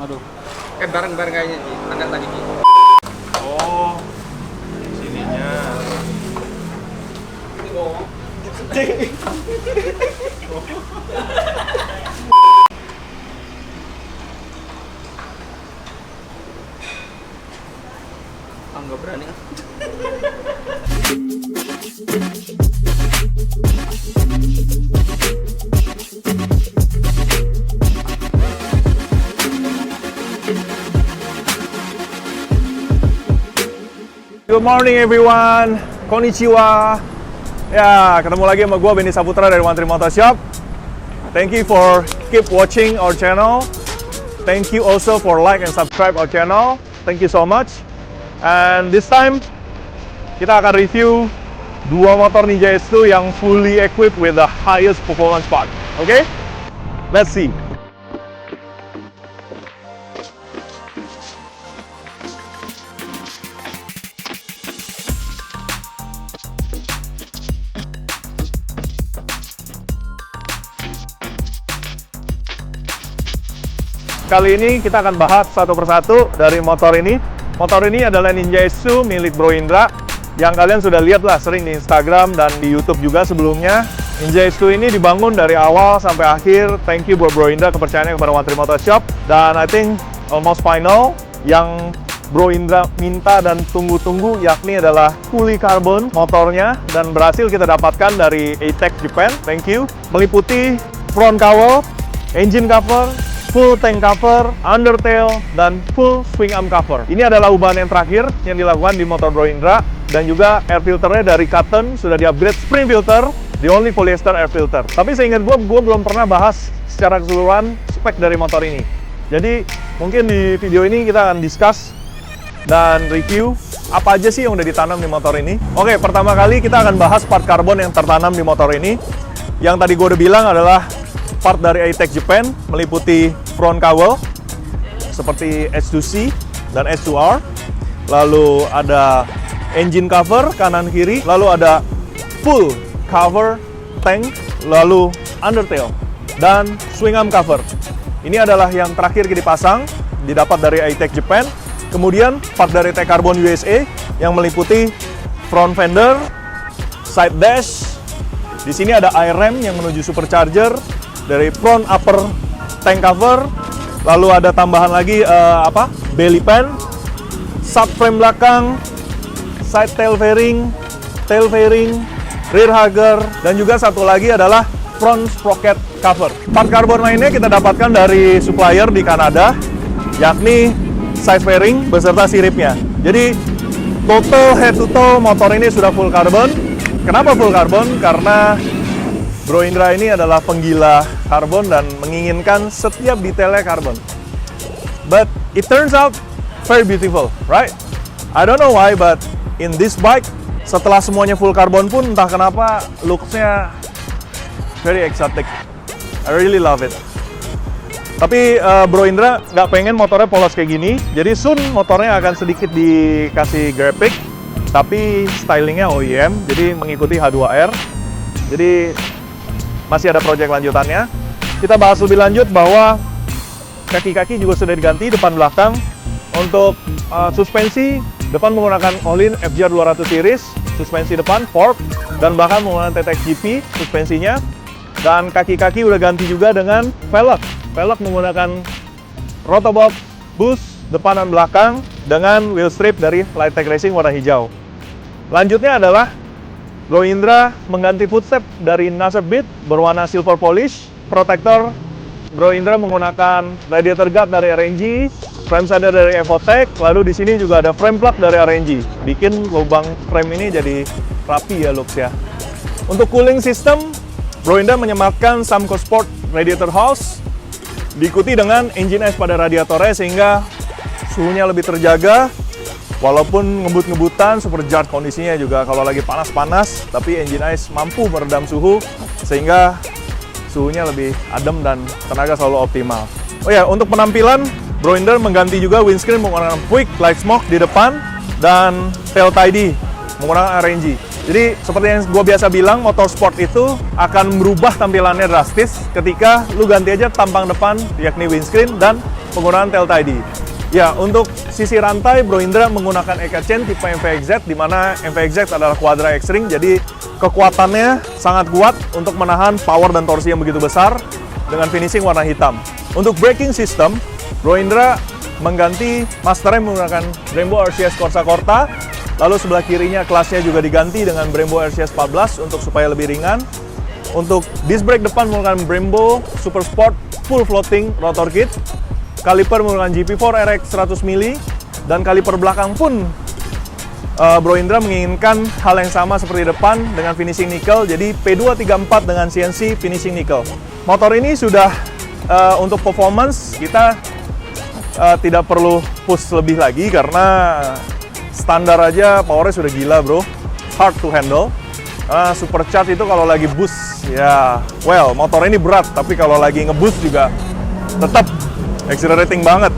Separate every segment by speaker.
Speaker 1: Aduh.
Speaker 2: Bareng-bareng kayaknya Ji. Angkat lagi Ji.
Speaker 3: Oh, sininya.
Speaker 2: Nggak berani.
Speaker 3: Good morning everyone, konnichiwa. Ya, ketemu lagi sama gue Benny Saputra dari One Tree Motor Shop. Thank you for keep watching our channel. Thank you also for like and subscribe our channel. Thank you so much. And this time kita akan review dua motor Ninja S2 yang fully equipped with the highest performance part. Okay? Let's see. Kali ini kita akan bahas satu persatu dari motor ini. Motor ini adalah Ninja S2 milik Bro Indra yang kalian sudah lihat lah sering di Instagram dan di YouTube juga sebelumnya. Ninja S2 ini dibangun dari awal sampai akhir. Thank you buat Bro Indra kepercayaannya kepada One Tree Motor Shop. Dan I think almost final yang Bro Indra minta dan tunggu-tunggu yakni adalah fully carbon motornya dan berhasil kita dapatkan dari ATEC Japan. Thank you. Meliputi front cowl, engine cover, full tank cover, undertail, dan full swing arm cover. Ini adalah ubahan yang terakhir yang dilakukan di motor Bro Indra. Dan juga air filternya dari Cotton sudah di-upgrade spring filter, the only polyester air filter. Tapi seingat gue belum pernah bahas secara keseluruhan spek dari motor ini. Jadi mungkin di video ini kita akan discuss dan review apa aja sih yang udah ditanam di motor ini. Oke, pertama kali kita akan bahas part karbon yang tertanam di motor ini. Yang tadi gue udah bilang adalah part dari ATEC Japan, meliputi front cowl seperti S2C dan S2R, lalu ada engine cover kanan kiri, lalu ada full cover tank, lalu undertail dan swing arm cover. Ini adalah yang terakhir dipasang, didapat dari ATEC Japan. Kemudian part dari ATEC Carbon USA yang meliputi front fender, side dash. Di sini ada iRam yang menuju supercharger, dari front upper tank cover, lalu ada tambahan lagi belly pan, subframe belakang, side tail fairing, rear hugger, dan juga satu lagi adalah front sprocket cover. Part karbon lainnya kita dapatkan dari supplier di Kanada, yakni side fairing beserta siripnya. Jadi total head to toe motor ini sudah full carbon. Kenapa full carbon? Karena Bro Indra ini adalah penggila karbon dan menginginkan setiap detailnya karbon. But it turns out very beautiful, right? I don't know why, but in this bike, setelah semuanya full carbon pun entah kenapa looks-nya very exotic. I really love it. Tapi Bro Indra nggak pengen motornya polos kayak gini, jadi soon motornya akan sedikit dikasih graphic, tapi stylingnya OEM, jadi mengikuti H2R. Jadi masih ada project lanjutannya. Kita bahas lebih lanjut bahwa kaki-kaki juga sudah diganti depan belakang. Untuk suspensi, depan menggunakan Olin FJR 200 series, suspensi depan fork, dan bahkan menggunakan TTX GP suspensinya. Dan kaki-kaki udah ganti juga dengan velg. Velg menggunakan Rotobox boost depan dan belakang dengan wheel strip dari Lightech Racing warna hijau. Lanjutnya adalah Bro Indra mengganti footstep dari Nasser Beat berwarna silver polish, protector. Bro Indra menggunakan radiator guard dari RNG, frame slider dari Evotech, lalu di sini juga ada frame plug dari RNG. Bikin lubang frame ini jadi rapi ya looks ya. Untuk cooling system, Bro Indra menyematkan Samco Sport radiator house, diikuti dengan engine ice pada radiatornya sehingga suhunya lebih terjaga. Walaupun ngebut-ngebutan, supercharged kondisinya juga kalau lagi panas-panas, tapi engine ice mampu meredam suhu sehingga suhunya lebih adem dan tenaga selalu optimal. Oh ya, untuk penampilan, Bro Indra mengganti juga windscreen menggunakan Quick Light Smoke di depan dan tail tidy menggunakan RNG. Jadi seperti yang gue biasa bilang, motorsport itu akan merubah tampilannya drastis ketika lu ganti aja tampang depan, yakni windscreen dan penggunaan tail tidy. Ya, untuk sisi rantai, Bro Indra menggunakan EK Chain tipe MVXZ, di mana MVXZ adalah Quadra X-Ring, jadi kekuatannya sangat kuat untuk menahan power dan torsi yang begitu besar dengan finishing warna hitam. Untuk braking system, Bro Indra mengganti masternya menggunakan Brembo RCS Corsa Corta, lalu sebelah kirinya kelasnya juga diganti dengan Brembo RCS 14 untuk supaya lebih ringan. Untuk disc brake depan menggunakan Brembo Super Sport Full Floating Rotor Kit, kaliper menggunakan GP4 RX 100 mili, dan kaliper belakang pun Bro Indra menginginkan hal yang sama seperti depan dengan finishing nickel, jadi P234 dengan CNC finishing nickel. Motor ini sudah untuk performance kita tidak perlu push lebih lagi karena standar aja powernya sudah gila bro, hard to handle. Supercharge itu kalau lagi boost ya, well motor ini berat, tapi kalau lagi ngeboost juga tetap accelerating banget.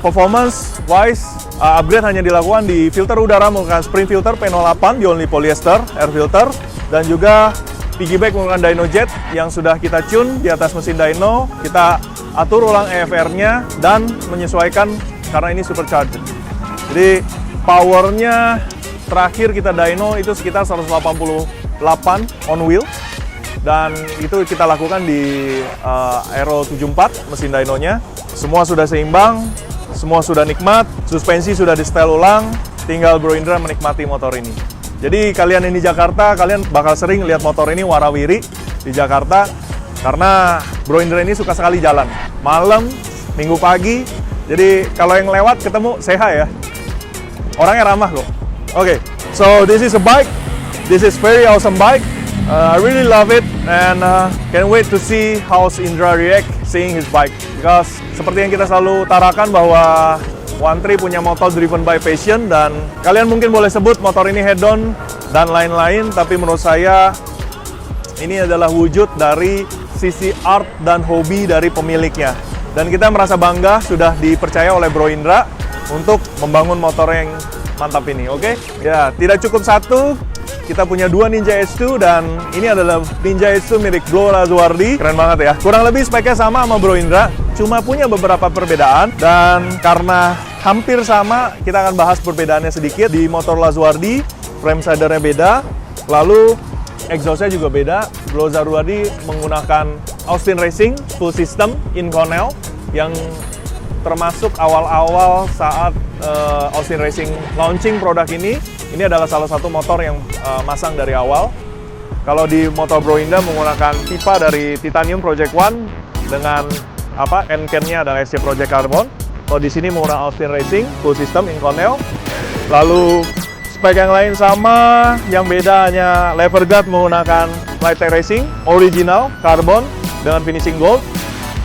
Speaker 3: Performance wise, upgrade hanya dilakukan di filter udara menggunakan Sprint Filter P08 di only polyester air filter, dan juga piggyback menggunakan dyno jet yang sudah kita tune di atas mesin dyno. Kita atur ulang EFR-nya dan menyesuaikan karena ini supercharger. Jadi powernya terakhir kita dyno itu sekitar 188 on wheel, dan itu kita lakukan di Aero 74 mesin dynonya. Semua sudah seimbang, semua sudah nikmat, suspensi sudah di setel ulang, tinggal Bro Indra menikmati motor ini. Jadi kalian ini di Jakarta, kalian bakal sering lihat motor ini warawiri di Jakarta karena Bro Indra ini suka sekali jalan malam, minggu pagi. Jadi kalau yang lewat ketemu say hi ya, orangnya ramah kok. Okay, so this is a bike. This is very awesome bike. I really love it and can't wait to see how Indra react seeing his bike. Because seperti yang kita selalu utarakan bahwa One Tree punya motor driven by passion, dan kalian mungkin boleh sebut motor ini head-on dan lain-lain, tapi menurut saya ini adalah wujud dari sisi art dan hobi dari pemiliknya. Dan kita merasa bangga sudah dipercaya oleh Bro Indra untuk membangun motor yang mantap ini, oke? Ya, tidak cukup satu, kita punya dua Ninja H2, dan ini adalah Ninja H2 milik Bro Lazuardi. Keren banget ya. Kurang lebih speknya sama Bro Indra, cuma punya beberapa perbedaan, dan karena hampir sama, kita akan bahas perbedaannya sedikit. Di motor Lazuardi, frame sidernya beda, lalu exhaustnya juga beda. Bro Lazuardi menggunakan Austin Racing full system Inconel yang termasuk awal-awal saat Austin Racing launching produk ini. Ini adalah salah satu motor yang masang dari awal. Kalau di motor Bro Indra menggunakan pipa dari Titanium Project One dengan end-can-nya adalah SC Project Carbon. Kalau di sini menggunakan Austin Racing full system Inconel. Lalu spek yang lain sama, yang beda hanya lever guard menggunakan Lightech Racing original carbon dengan finishing gold.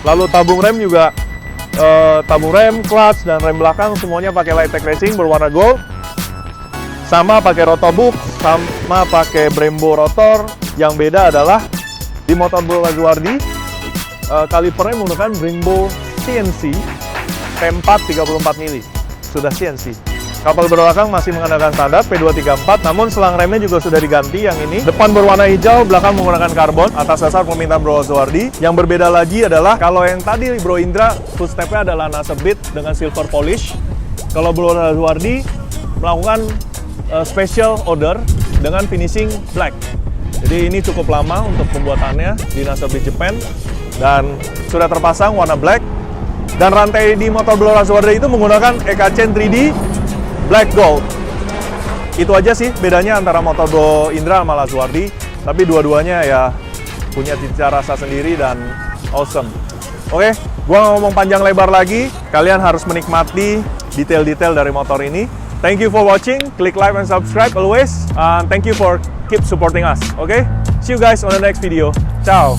Speaker 3: Lalu tabung rem juga tabung rem, clutch, dan rem belakang semuanya pakai Lightech Racing berwarna gold. Sama pakai rotobook, sama pakai Brembo rotor. Yang beda adalah di motor Bro Lazuardi kalipernya menggunakan Brembo CNC P4 34 mili, sudah CNC. Kapal belakang masih mengandalkan standar P234, namun selang remnya juga sudah diganti yang ini. Depan berwarna hijau, belakang menggunakan karbon atas dasar permintaan Bro Lazuardi. Yang berbeda lagi adalah kalau yang tadi Bro Indra footstepnya adalah Nasser Beat dengan silver polish. Kalau Bro Lazuardi melakukan special order dengan finishing black. Jadi ini cukup lama untuk pembuatannya di Nasser Beat Japan, dan sudah terpasang warna black. Dan rantai di motor Bro Lazuardi itu menggunakan EK Chain 3D Black Gold. Itu aja sih bedanya antara motor Bro Indra sama Lazuardi, tapi dua-duanya ya punya cita rasa sendiri dan awesome. Oke, gua nggak ngomong panjang lebar lagi, kalian harus menikmati detail-detail dari motor ini. Thank you for watching, click like and subscribe always, and thank you for keep supporting us. Okay, see you guys on the next video. Ciao.